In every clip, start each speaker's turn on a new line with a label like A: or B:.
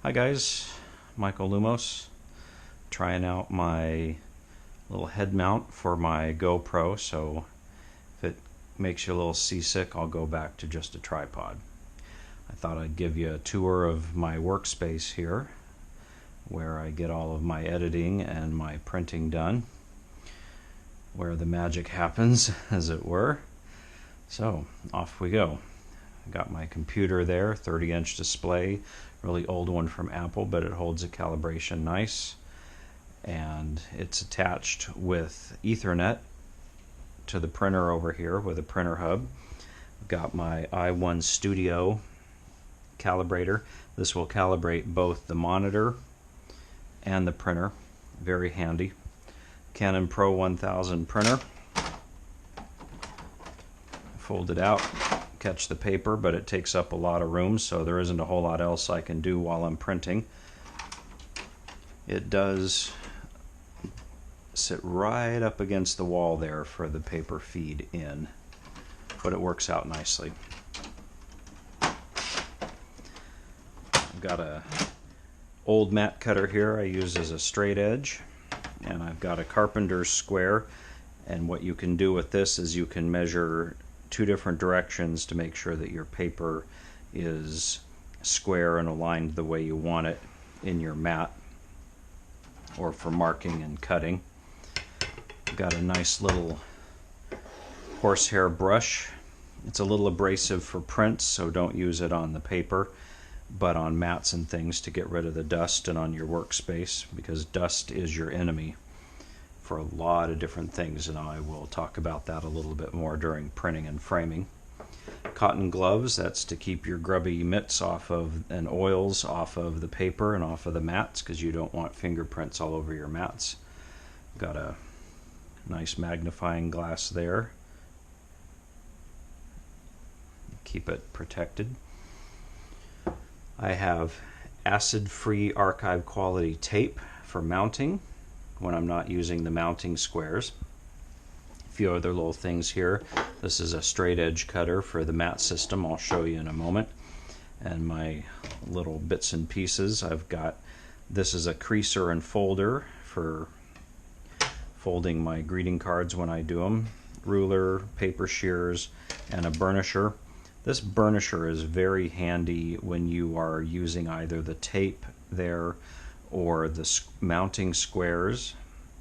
A: Hi guys, Michael Lumos, trying out my little head mount for my GoPro, so if it makes you a little seasick, I'll go back to just a tripod. I thought I'd give you a tour of my workspace here, where I get all of my editing and my printing done, where the magic happens, as it were. So, off we go. I got my computer there, 30-inch display, really old one from Apple, but it holds a calibration nice. And it's attached with Ethernet to the printer over here with a printer hub. I've got my i1 Studio calibrator. This will calibrate both the monitor and the printer. Very handy. Canon Pro 1000 printer. Fold it out, catch the paper, but it takes up a lot of room, so there isn't a whole lot else I can do while I'm printing. It does sit right up against the wall there for the paper feed in, but it works out nicely. I've got a old mat cutter here I use as a straight edge, and I've got a carpenter's square, and what you can do with this is you can measure two different directions to make sure that your paper is square and aligned the way you want it in your mat or for marking and cutting. I've got a nice little horsehair brush. It's a little abrasive for prints, so don't use it on the paper, but on mats and things to get rid of the dust, and on your workspace, because dust is your enemy for a lot of different things, and I will talk about that a little bit more during printing and framing. Cotton gloves, that's to keep your grubby mitts off of and oils off of the paper and off of the mats, because you don't want fingerprints all over your mats. Got a nice magnifying glass there. Keep it protected. I have acid-free archive quality tape for mounting when I'm not using the mounting squares. A few other little things here. This is a straight edge cutter for the mat system. I'll show you in a moment. And my little bits and pieces. I've got, this is a creaser and folder for folding my greeting cards when I do them. Ruler, paper shears, and a burnisher. This burnisher is very handy when you are using either the tape there or the mounting squares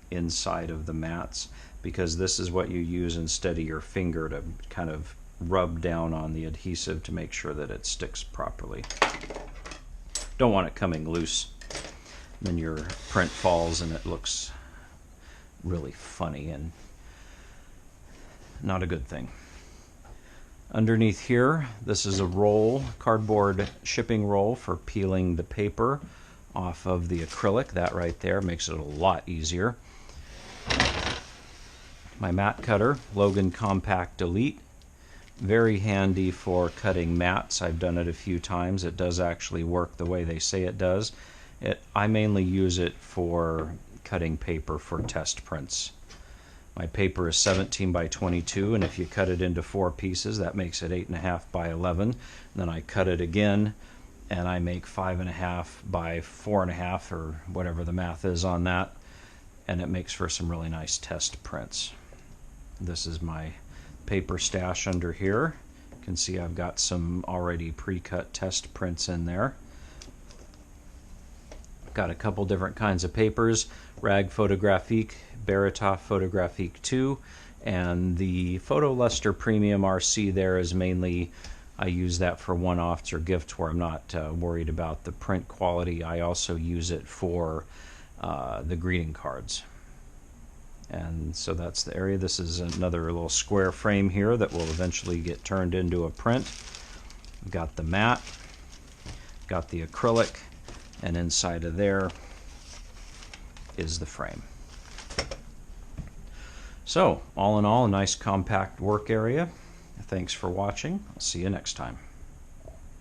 A: inside of the mats, because this is what you use instead of your finger to kind of rub down on the adhesive to make sure that it sticks properly. Don't want it coming loose, then your print falls and it looks really funny and not a good thing. Underneath here, this is a roll, cardboard shipping roll for peeling the paper off of the acrylic. That right there makes it a lot easier. My mat cutter, Logan Compact Elite. Very handy for cutting mats. I've done it a few times. It does actually work the way they say it does. I mainly use it for cutting paper for test prints. My paper is 17 by 22, and if you cut it into 4 pieces, that makes it 8.5 by 11. And then I cut it again, and I make 5.5 by 4.5, or whatever the math is on that, and it makes for some really nice test prints. This is my paper stash under here. You can see I've got some already pre-cut test prints in there. Got a couple different kinds of papers, Rag Photographique, Beratov Photographique 2, and the Photo Luster Premium RC there is mainly, I use that for one-offs or gifts where I'm not worried about the print quality. I also use it for the greeting cards. And so that's the area. This is another little square frame here that will eventually get turned into a print. We've got the mat, got the acrylic, and inside of there is the frame. So, all in all, a nice compact work area. Thanks for watching. I'll see you next time.